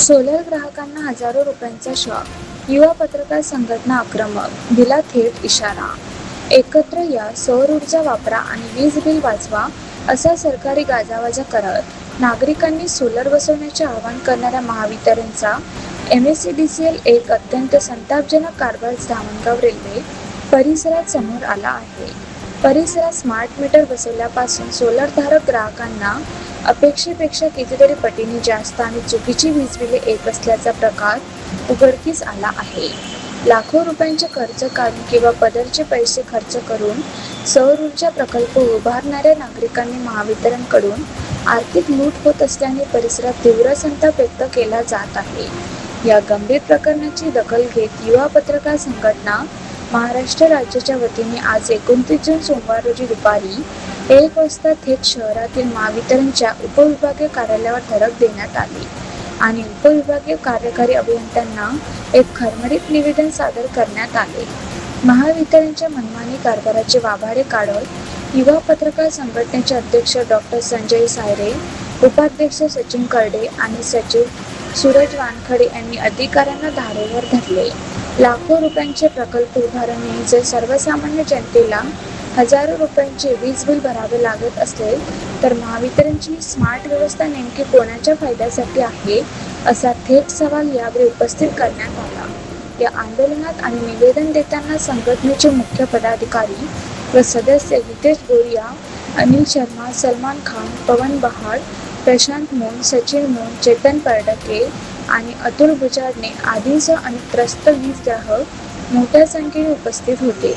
Solar ग्राहकांना हजारो रुपयांचा शॉक, युवा पत्रकार संघटना आक्रमक, दिला थेट इशारा. एकत्र या, सौर ऊर्जा वापरा आणि वीज बिल वाचवा, असा सरकारी गाजावाजा करत नागरिकांनी सोलर बसवण्याचे आवाहन करणाऱ्या महावितरणचा MSEDCL एक अत्यंत संतापजनक कारभार धामणगाव रेल्वे परिसरात समोर आला आहे. परिसरात स्मार्ट मीटर बसवल्यापासून सोलरधारक ग्राहकांना अपेक्षेपेक्षा कितीतरी पटीने जास्त आणि चुकीची वीज बिले येत असल्याचा प्रकार उघडकीस आला आहे. लाखो रुपयांचे खर्च काढून किंवा पदरचे पैसे खर्च करून सौर ऊर्जा प्रकल्प उभारणाऱ्या नागरिकांनी महावितरणकडून आर्थिक लूट होत असल्याने परिसरात तीव्र संताप व्यक्त केला जात आहे. या गंभीर प्रकरणाची दखल घेत युवा पत्रकार संघटना महाराष्ट्र राज्याच्या वतीने आज 29 जून सोमवार रोजी दुपारी 1 वाजता थेट शहरातील महावितरणच्या उपविभागीय कार्यालयावर धडक देण्यात आली आणि उपविभागीय कार्यकारी अभियंत्यांना एक खरमरीत निवेदन सादर करण्यात आले. महावितरणच्या मनमानी कारभाराचे वाभाडे काढत युवा पत्रकार संघटनेचे अध्यक्ष डॉ. संजय सायरे, उपाध्यक्ष सचिन करडे आणि सचिव सूरज वानखडे यांनी अधिकाऱ्यांना धारेवर धरले. लाखो रुपयांचे प्रकल्प उभारणे जर सर्वसामान्य जनतेला हजारो रुपयांचे वीज बिल भरावे लागत असेल तर महावितरणची ही स्मार्ट व्यवस्था नेमकी कोणाच्या फायद्यासाठी आहे, असा थेट सवाल यावेळी उपस्थित करण्यात आला. या आंदोलनात आणि निवेदन देताना संघटनेचे मुख्य पदाधिकारी व सदस्य हितेश गोरिया, अनिल शर्मा, सलमान खान, पवन बहाड, प्रशांत मोन, सचिन मोन, चेतन परडके आणि अतुल बुजाडणे आदींसह अनेक त्रस्त वीज ग्राहक मोठ्या संख्येने उपस्थित होते.